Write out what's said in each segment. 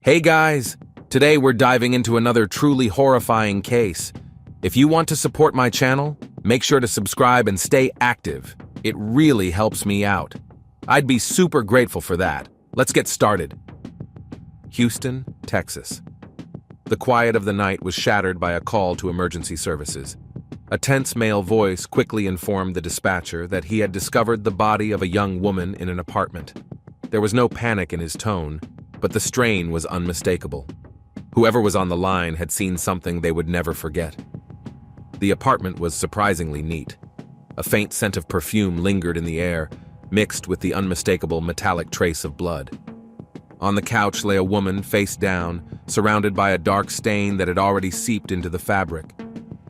Hey guys! Today we're diving into another truly horrifying case. If you want to support my channel, make sure to subscribe and stay active. It really helps me out. I'd be super grateful for that. Let's get started. Houston, Texas. The quiet of the night was shattered by a call to emergency services. A tense male voice quickly informed the dispatcher that he had discovered the body of a young woman in an apartment. There was no panic in his tone, but the strain was unmistakable. Whoever was on the line had seen something they would never forget. The apartment was surprisingly neat. A faint scent of perfume lingered in the air, mixed with the unmistakable metallic trace of blood. On the couch lay a woman face down, surrounded by a dark stain that had already seeped into the fabric.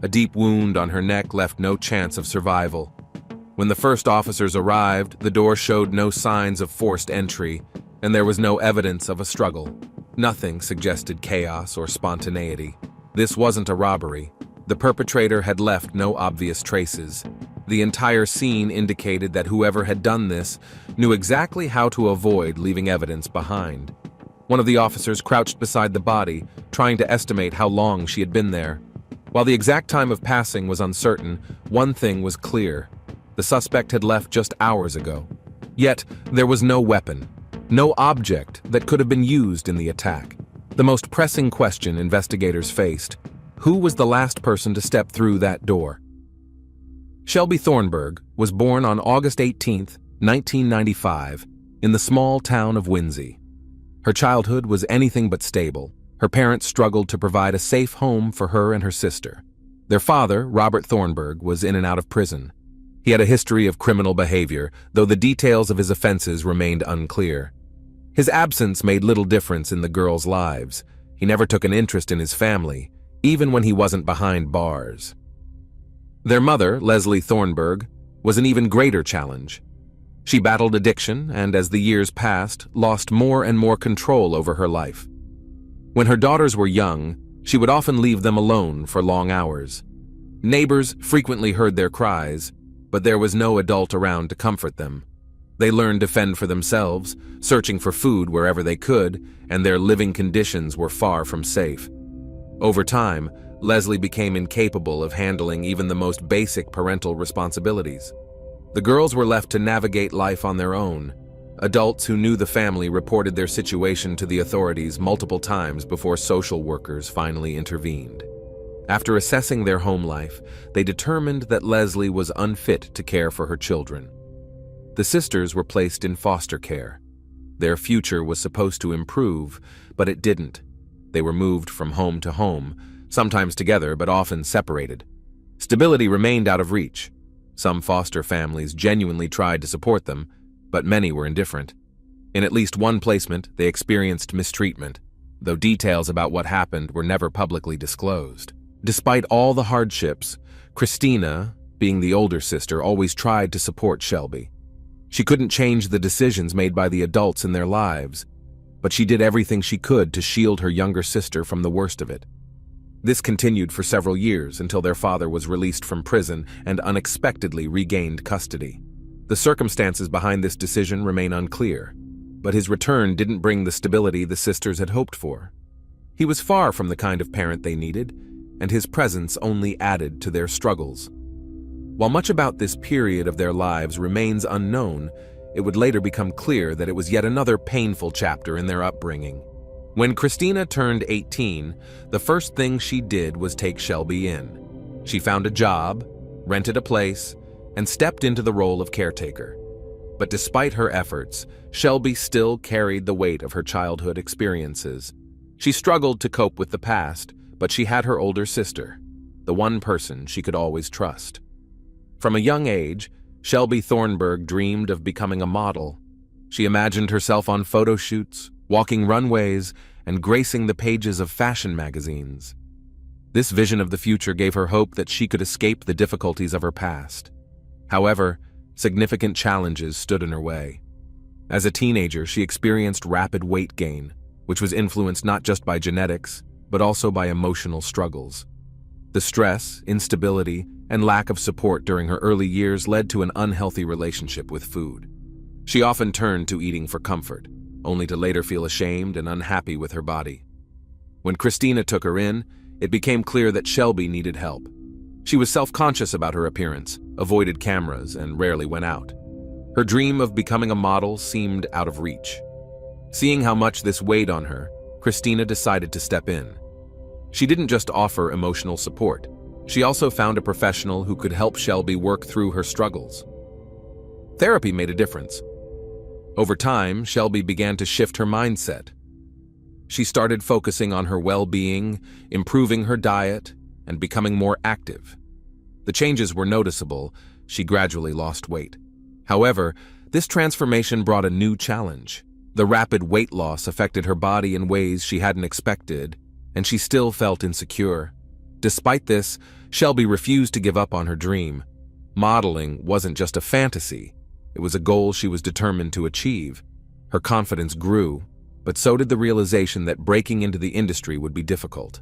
A deep wound on her neck left no chance of survival. When the first officers arrived, the door showed no signs of forced entry, and there was no evidence of a struggle. Nothing suggested chaos or spontaneity. This wasn't a robbery. The perpetrator had left no obvious traces. The entire scene indicated that whoever had done this knew exactly how to avoid leaving evidence behind. One of the officers crouched beside the body, trying to estimate how long she had been there. While the exact time of passing was uncertain, one thing was clear. The suspect had left just hours ago. Yet, there was no weapon, no object that could have been used in the attack. The most pressing question investigators faced: who was the last person to step through that door? Shelby Thornburg was born on August 18, 1995, in the small town of Windsor. Her childhood was anything but stable. Her parents struggled to provide a safe home for her and her sister. Their father, Robert Thornburg, was in and out of prison. He had a history of criminal behavior, though the details of his offenses remained unclear. His absence made little difference in the girls' lives. He never took an interest in his family, even when he wasn't behind bars. Their mother, Leslie Thornburg, was an even greater challenge. She battled addiction and, as the years passed, lost more and more control over her life. When her daughters were young, she would often leave them alone for long hours. Neighbors frequently heard their cries, but there was no adult around to comfort them. They learned to fend for themselves, searching for food wherever they could, and their living conditions were far from safe. Over time, Leslie became incapable of handling even the most basic parental responsibilities. The girls were left to navigate life on their own. Adults who knew the family reported their situation to the authorities multiple times before social workers finally intervened. After assessing their home life, they determined that Leslie was unfit to care for her children. The sisters were placed in foster care. Their future was supposed to improve, but it didn't. They were moved from home to home, sometimes together but often separated. Stability remained out of reach. Some foster families genuinely tried to support them, but many were indifferent. In at least one placement, they experienced mistreatment, though details about what happened were never publicly disclosed. Despite all the hardships, Christina, being the older sister, always tried to support Shelby. She couldn't change the decisions made by the adults in their lives, but she did everything she could to shield her younger sister from the worst of it. This continued for several years until their father was released from prison and unexpectedly regained custody. The circumstances behind this decision remain unclear, but his return didn't bring the stability the sisters had hoped for. He was far from the kind of parent they needed, and his presence only added to their struggles. While much about this period of their lives remains unknown, it would later become clear that it was yet another painful chapter in their upbringing. When Christina turned 18, the first thing she did was take Shelby in. She found a job, rented a place, and stepped into the role of caretaker. But despite her efforts, Shelby still carried the weight of her childhood experiences. She struggled to cope with the past, but she had her older sister, the one person she could always trust. From a young age, Shelby Thornburg dreamed of becoming a model. She imagined herself on photo shoots, walking runways, and gracing the pages of fashion magazines. This vision of the future gave her hope that she could escape the difficulties of her past. However, significant challenges stood in her way. As a teenager, she experienced rapid weight gain, which was influenced not just by genetics, but also by emotional struggles. The stress, instability, and lack of support during her early years led to an unhealthy relationship with food. She often turned to eating for comfort. only to later feel ashamed and unhappy with her body. When Christina took her in, it became clear that Shelby needed help. She was self-conscious about her appearance, avoided cameras, and rarely went out. Her dream of becoming a model seemed out of reach. Seeing how much this weighed on her, Christina decided to step in. She didn't just offer emotional support. She also found a professional who could help Shelby work through her struggles. Therapy made a difference. Over time, Shelby began to shift her mindset. She started focusing on her well-being, improving her diet, and becoming more active. The changes were noticeable. She gradually lost weight. However, this transformation brought a new challenge. The rapid weight loss affected her body in ways she hadn't expected, and she still felt insecure. Despite this, Shelby refused to give up on her dream. Modeling wasn't just a fantasy. It was a goal she was determined to achieve. Her confidence grew, but so did the realization that breaking into the industry would be difficult.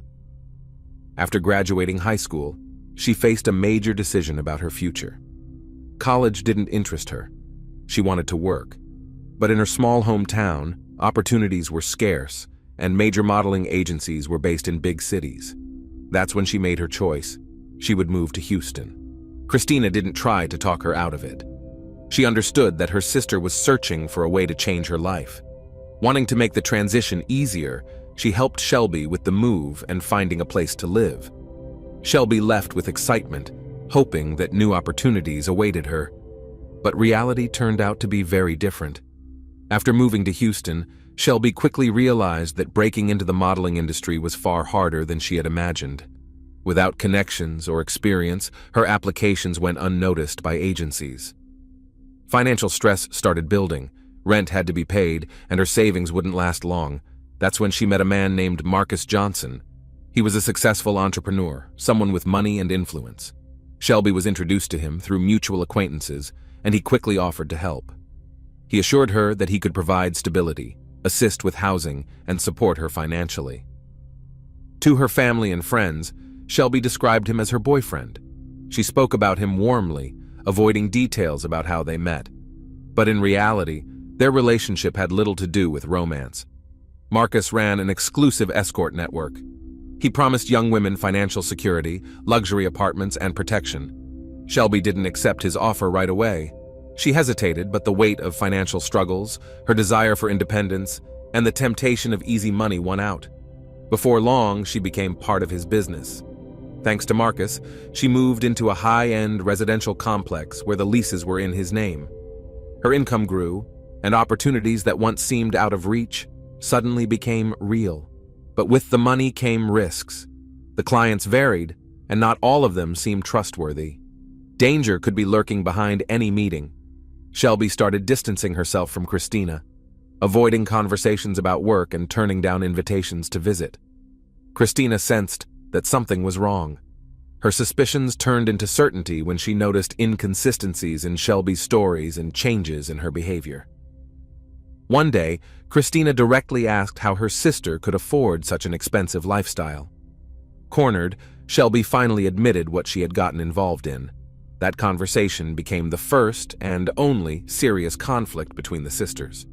After graduating high school, she faced a major decision about her future. College didn't interest her. She wanted to work. But in her small hometown, opportunities were scarce, and major modeling agencies were based in big cities. That's when she made her choice. She would move to Houston. Christina didn't try to talk her out of it. She understood that her sister was searching for a way to change her life. Wanting to make the transition easier, she helped Shelby with the move and finding a place to live. Shelby left with excitement, hoping that new opportunities awaited her. But reality turned out to be very different. After moving to Houston, Shelby quickly realized that breaking into the modeling industry was far harder than she had imagined. Without connections or experience, her applications went unnoticed by agencies. Financial stress started building. Rent had to be paid, and her savings wouldn't last long. That's when she met a man named Marcus Johnson. He was a successful entrepreneur, someone with money and influence. Shelby was introduced to him through mutual acquaintances, and he quickly offered to help. He assured her that he could provide stability, assist with housing, and support her financially. To her family and friends, Shelby described him as her boyfriend. She spoke about him warmly, avoiding details about how they met. But in reality, their relationship had little to do with romance. Marcus ran an exclusive escort network. He promised young women financial security, luxury apartments, and protection. Shelby didn't accept his offer right away. She hesitated, but the weight of financial struggles, her desire for independence, and the temptation of easy money won out. Before long, she became part of his business. Thanks to Marcus, she moved into a high-end residential complex where the leases were in his name. Her income grew, and opportunities that once seemed out of reach suddenly became real. But with the money came risks. The clients varied, and not all of them seemed trustworthy. Danger could be lurking behind any meeting. Shelby started distancing herself from Christina, avoiding conversations about work and turning down invitations to visit. Christina sensed that something was wrong. Her suspicions turned into certainty when she noticed inconsistencies in Shelby's stories and changes in her behavior. One day, Christina directly asked how her sister could afford such an expensive lifestyle. Cornered, Shelby finally admitted what she had gotten involved in. That conversation became the first and only serious conflict between the sisters.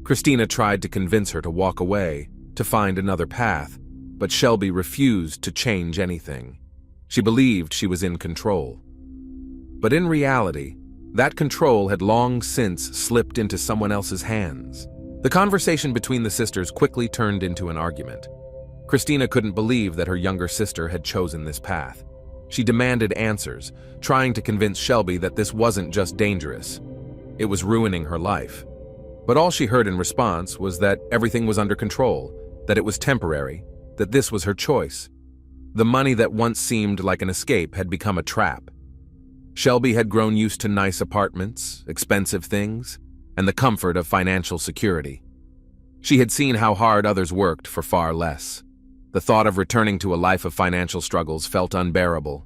Christina tried to convince her to walk away, to find another path, but Shelby refused to change anything. She believed she was in control. But in reality, that control had long since slipped into someone else's hands. The conversation between the sisters quickly turned into an argument. Christina couldn't believe that her younger sister had chosen this path. She demanded answers, trying to convince Shelby that this wasn't just dangerous. It was ruining her life. But all she heard in response was that everything was under control, that it was temporary, that this was her choice. The money that once seemed like an escape had become a trap. Shelby had grown used to nice apartments, expensive things, and the comfort of financial security. She had seen how hard others worked for far less. The thought of returning to a life of financial struggles felt unbearable.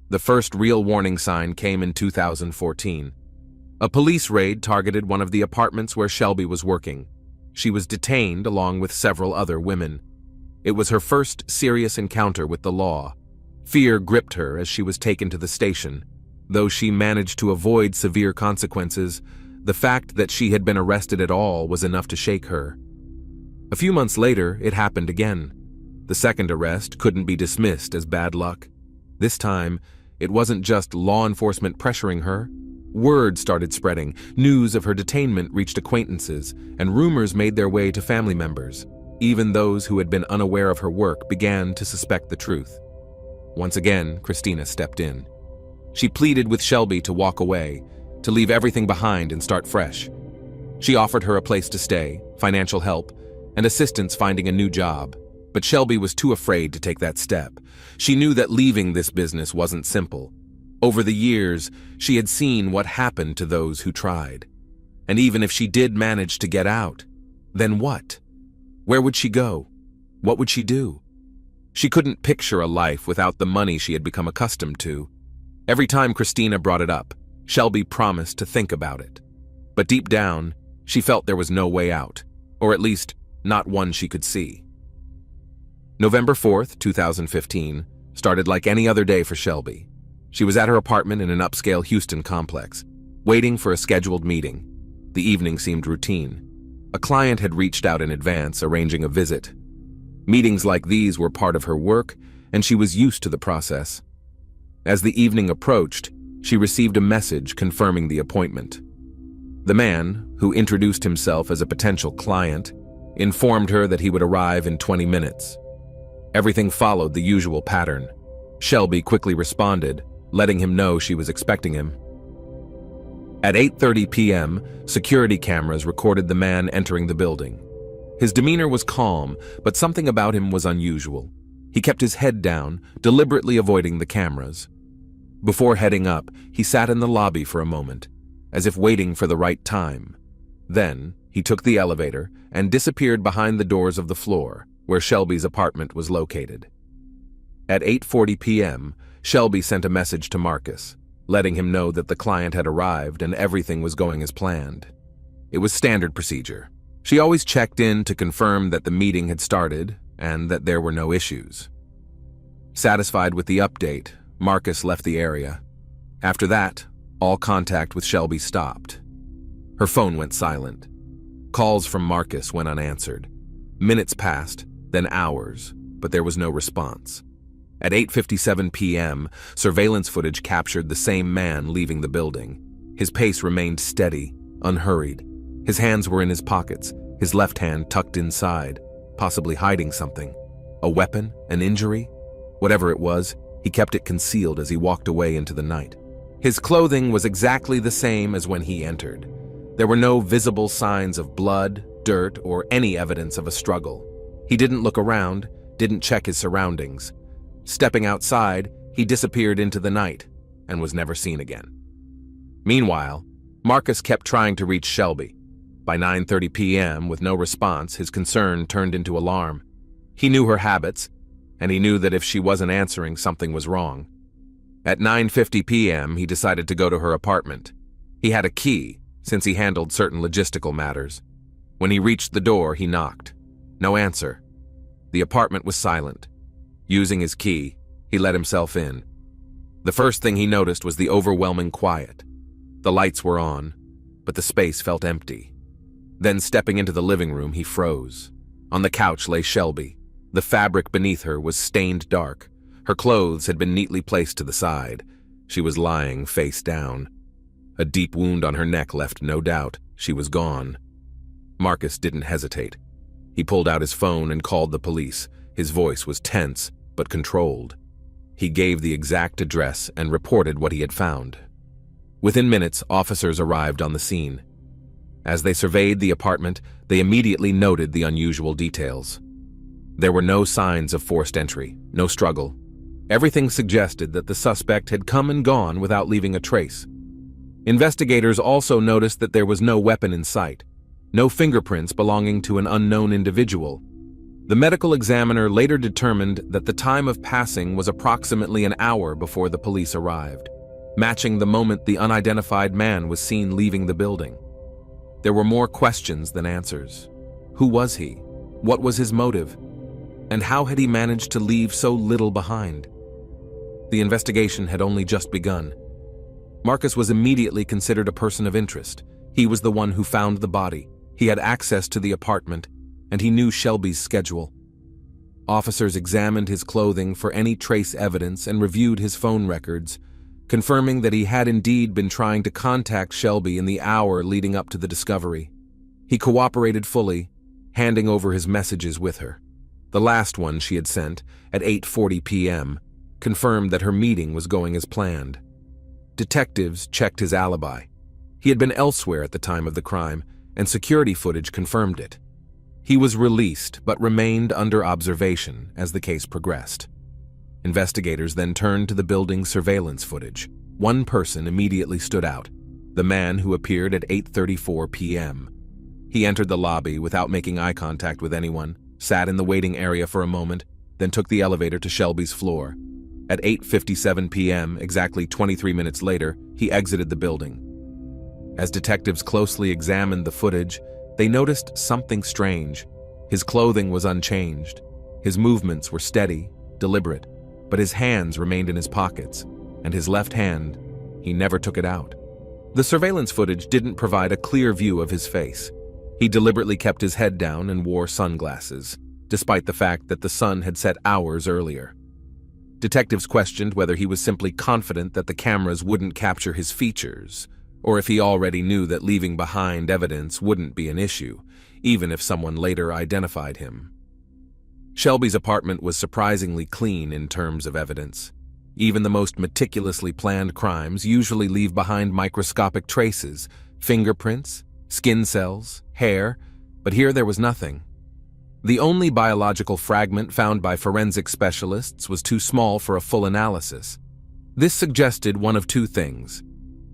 The first real warning sign came in 2014. A police raid targeted one of the apartments where Shelby was working. She was detained along with several other women. It was her first serious encounter with the law. Fear gripped her as she was taken to the station. Though she managed to avoid severe consequences, The fact that she had been arrested at all was enough to shake her. A few months later, it happened again. The second arrest couldn't be dismissed as bad luck. This time, it wasn't just law enforcement pressuring her. Word started spreading, news of her detainment reached acquaintances, and rumors made their way to family members. Even those who had been unaware of her work began to suspect the truth. Once again, Christina stepped in. She pleaded with Shelby to walk away, to leave everything behind and start fresh. She offered her a place to stay, financial help, and assistance finding a new job. But Shelby was too afraid to take that step. She knew that leaving this business wasn't simple. Over the years, she had seen what happened to those who tried. And even if she did manage to get out, then what? Where would she go? What would she do? She couldn't picture a life without the money she had become accustomed to. Every time Christina brought it up, Shelby promised to think about it. But deep down, she felt there was no way out, or at least not one she could see. November 4th, 2015, started like any other day for Shelby. She was at her apartment in an upscale Houston complex, waiting for a scheduled meeting. The evening seemed routine. A client had reached out in advance, arranging a visit. Meetings like these were part of her work, and she was used to the process. As the evening approached, she received a message confirming the appointment. The man, who introduced himself as a potential client, informed her that he would arrive in 20 minutes. Everything followed the usual pattern. Shelby quickly responded, letting him know she was expecting him. At 8:30 p.m., security cameras recorded the man entering the building. His demeanor was calm, but something about him was unusual. He kept his head down, deliberately avoiding the cameras. Before heading up, he sat in the lobby for a moment, as if waiting for the right time. Then, he took the elevator and disappeared behind the doors of the floor, where Shelby's apartment was located. At 8:40 p.m., Shelby sent a message to Marcus, letting him know that the client had arrived and everything was going as planned. It was standard procedure. She always checked in to confirm that the meeting had started and that there were no issues. Satisfied with the update, Marcus left the area. After that, all contact with Shelby stopped. Her phone went silent. Calls from Marcus went unanswered. Minutes passed, then hours, but there was no response. At 8:57 p.m., surveillance footage captured the same man leaving the building. His pace remained steady, unhurried. His hands were in his pockets, his left hand tucked inside, possibly hiding something. A weapon? An injury? Whatever it was, he kept it concealed as he walked away into the night. His clothing was exactly the same as when he entered. There were no visible signs of blood, dirt, or any evidence of a struggle. He didn't look around, didn't check his surroundings. Stepping outside, he disappeared into the night and was never seen again. Meanwhile, Marcus kept trying to reach Shelby. By 9:30 p.m., with no response, his concern turned into alarm. He knew her habits, and he knew that if she wasn't answering, something was wrong. At 9:50 p.m., he decided to go to her apartment. He had a key, since he handled certain logistical matters. When he reached the door, he knocked. No answer. The apartment was silent. Using his key, he let himself in. The first thing he noticed was the overwhelming quiet. The lights were on, but the space felt empty. Then, stepping into the living room, he froze. On the couch lay Shelby. The fabric beneath her was stained dark. Her clothes had been neatly placed to the side. She was lying face down. A deep wound on her neck left no doubt she was gone. Marcus didn't hesitate. He pulled out his phone and called the police. His voice was tense, but controlled. He gave the exact address and reported what he had found. Within minutes, officers arrived on the scene. As they surveyed the apartment, they immediately noted the unusual details. There were no signs of forced entry, no struggle. Everything suggested that the suspect had come and gone without leaving a trace. Investigators also noticed that there was no weapon in sight, no fingerprints belonging to an unknown individual. The medical examiner later determined that the time of passing was approximately an hour before the police arrived, matching the moment the unidentified man was seen leaving the building. There were more questions than answers. Who was he? What was his motive? And how had he managed to leave so little behind? The investigation had only just begun. Marcus was immediately considered a person of interest. He was the one who found the body. He had access to the apartment, and he knew Shelby's schedule. Officers examined his clothing for any trace evidence and reviewed his phone records, confirming that he had indeed been trying to contact Shelby in the hour leading up to the discovery. He cooperated fully, handing over his messages with her. The last one she had sent, at 8:40 p.m., confirmed that her meeting was going as planned. Detectives checked his alibi. He had been elsewhere at the time of the crime, and security footage confirmed it. He was released but remained under observation as the case progressed. Investigators then turned to the building's surveillance footage. One person immediately stood out, the man who appeared at 8:34 p.m. He entered the lobby without making eye contact with anyone, sat in the waiting area for a moment, then took the elevator to Shelby's floor. At 8:57 p.m., exactly 23 minutes later, he exited the building. As detectives closely examined the footage, they noticed something strange. His clothing was unchanged. His movements were steady, deliberate, but his hands remained in his pockets, and his left hand, he never took it out. The surveillance footage didn't provide a clear view of his face. He deliberately kept his head down and wore sunglasses, despite the fact that the sun had set hours earlier. Detectives questioned whether he was simply confident that the cameras wouldn't capture his features, or if he already knew that leaving behind evidence wouldn't be an issue, even if someone later identified him. Shelby's apartment was surprisingly clean in terms of evidence. Even the most meticulously planned crimes usually leave behind microscopic traces, fingerprints, skin cells, hair, but here there was nothing. The only biological fragment found by forensic specialists was too small for a full analysis. This suggested one of two things.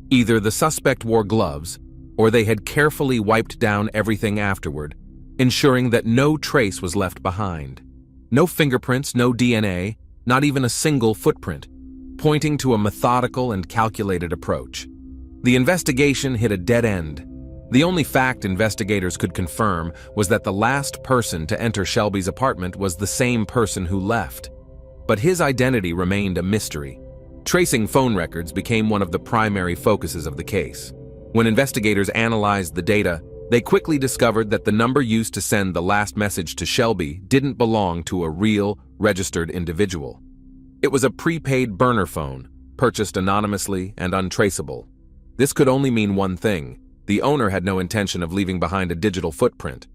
Either the suspect wore gloves, or they had carefully wiped down everything afterward, ensuring that no trace was left behind. No fingerprints, no DNA, not even a single footprint, pointing to a methodical and calculated approach. The investigation hit a dead end. The only fact investigators could confirm was that the last person to enter Shelby's apartment was the same person who left. But his identity remained a mystery. Tracing phone records became one of the primary focuses of the case. When investigators analyzed the data, they quickly discovered that the number used to send the last message to Shelby didn't belong to a real, registered individual. It was a prepaid burner phone, purchased anonymously and untraceable. This could only mean one thing. The owner had no intention of leaving behind a digital footprint.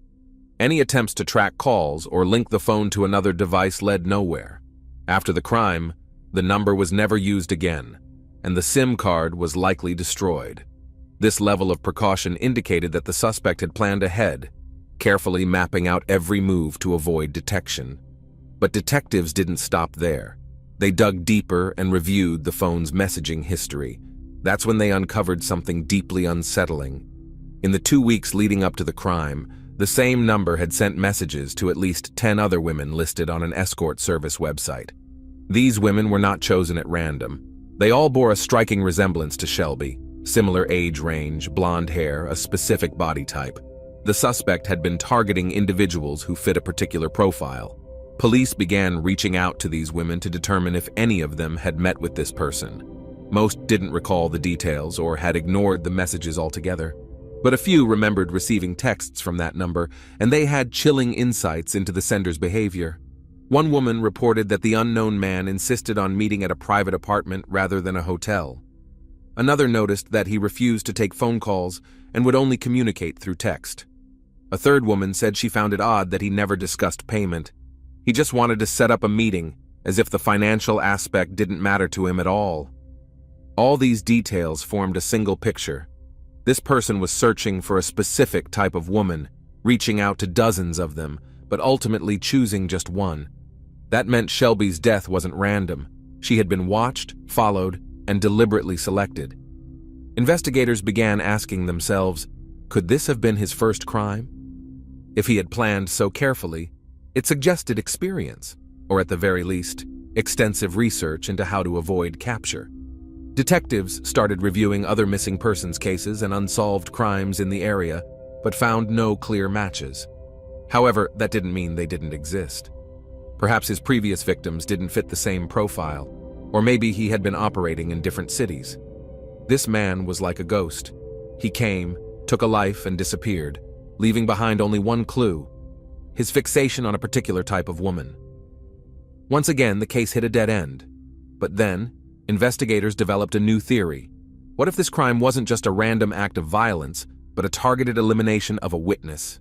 Any attempts to track calls or link the phone to another device led nowhere. After the crime, the number was never used again, and the SIM card was likely destroyed. This level of precaution indicated that the suspect had planned ahead, carefully mapping out every move to avoid detection. But detectives didn't stop there. They dug deeper and reviewed the phone's messaging history. That's when they uncovered something deeply unsettling. In the 2 weeks leading up to the crime, the same number had sent messages to at least 10 other women listed on an escort service website. These women were not chosen at random. They all bore a striking resemblance to Shelby. Similar age range, blonde hair, a specific body type. The suspect had been targeting individuals who fit a particular profile. Police began reaching out to these women to determine if any of them had met with this person. Most didn't recall the details or had ignored the messages altogether. But a few remembered receiving texts from that number, and they had chilling insights into the sender's behavior. One woman reported that the unknown man insisted on meeting at a private apartment rather than a hotel. Another noticed that he refused to take phone calls and would only communicate through text. A third woman said she found it odd that he never discussed payment. He just wanted to set up a meeting, as if the financial aspect didn't matter to him at all. All these details formed a single picture. This person was searching for a specific type of woman, reaching out to dozens of them, but ultimately choosing just one. That meant Shelby's death wasn't random. She had been watched, followed, and deliberately selected. Investigators began asking themselves, could this have been his first crime? If he had planned so carefully, it suggested experience, or at the very least, extensive research into how to avoid capture. Detectives started reviewing other missing persons cases and unsolved crimes in the area, but found no clear matches. However, that didn't mean they didn't exist. Perhaps his previous victims didn't fit the same profile, or maybe he had been operating in different cities. This man was like a ghost. He came, took a life and disappeared, leaving behind only one clue: his fixation on a particular type of woman. Once again, the case hit a dead end. But then, investigators developed a new theory. What if this crime wasn't just a random act of violence, but a targeted elimination of a witness?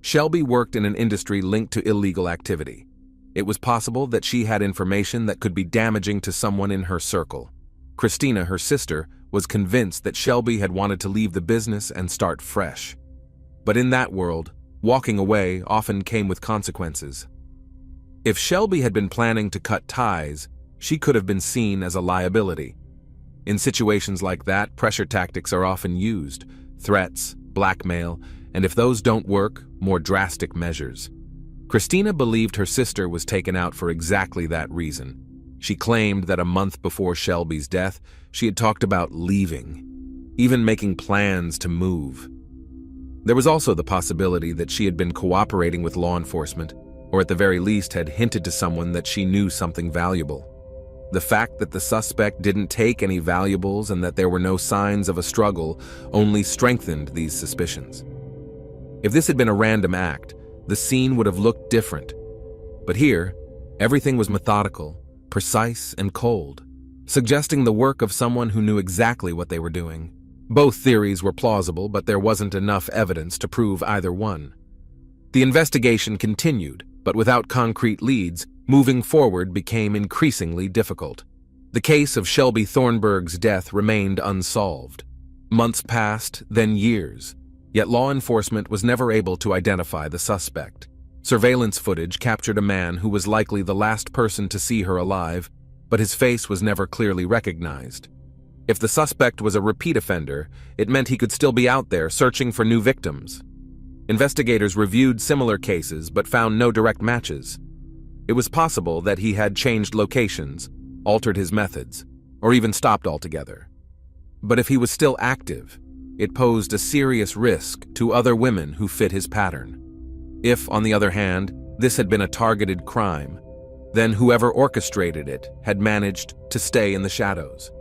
Shelby worked in an industry linked to illegal activity. It was possible that she had information that could be damaging to someone in her circle. Christina, her sister, was convinced that Shelby had wanted to leave the business and start fresh. But in that world, walking away often came with consequences. If Shelby had been planning to cut ties, she could have been seen as a liability. In situations like that, pressure tactics are often used: threats, blackmail, and if those don't work, more drastic measures. Christina believed her sister was taken out for exactly that reason. She claimed that a month before Shelby's death, she had talked about leaving, even making plans to move. There was also the possibility that she had been cooperating with law enforcement, or at the very least had hinted to someone that she knew something valuable. The fact that the suspect didn't take any valuables and that there were no signs of a struggle only strengthened these suspicions. If this had been a random act, the scene would have looked different. But here, everything was methodical, precise, and cold, suggesting the work of someone who knew exactly what they were doing. Both theories were plausible, but there wasn't enough evidence to prove either one. The investigation continued, but without concrete leads, moving forward became increasingly difficult. The case of Shelby Thornburg's death remained unsolved. Months passed, then years. Yet law enforcement was never able to identify the suspect. Surveillance footage captured a man who was likely the last person to see her alive, but his face was never clearly recognized. If the suspect was a repeat offender, it meant he could still be out there searching for new victims. Investigators reviewed similar cases but found no direct matches. It was possible that he had changed locations, altered his methods, or even stopped altogether. But if he was still active, it posed a serious risk to other women who fit his pattern. If, on the other hand, this had been a targeted crime, then whoever orchestrated it had managed to stay in the shadows.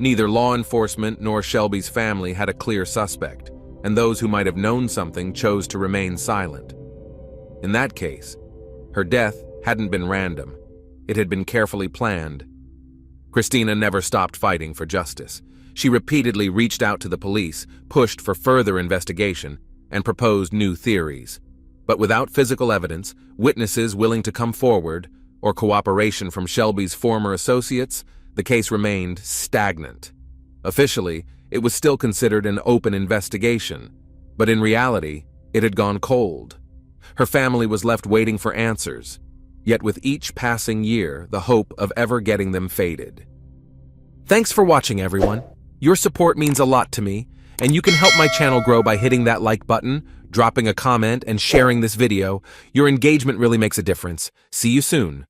Neither law enforcement nor Shelby's family had a clear suspect, and those who might have known something chose to remain silent. In that case, her death hadn't been random. It had been carefully planned. Christina never stopped fighting for justice. She repeatedly reached out to the police, pushed for further investigation, and proposed new theories. But without physical evidence, witnesses willing to come forward, or cooperation from Shelby's former associates, the case remained stagnant. Officially, it was still considered an open investigation, but in reality, it had gone cold. Her family was left waiting for answers, yet with each passing year, the hope of ever getting them faded. Thanks for watching, everyone. Your support means a lot to me, and you can help my channel grow by hitting that like button, dropping a comment, and sharing this video. Your engagement really makes a difference. See you soon.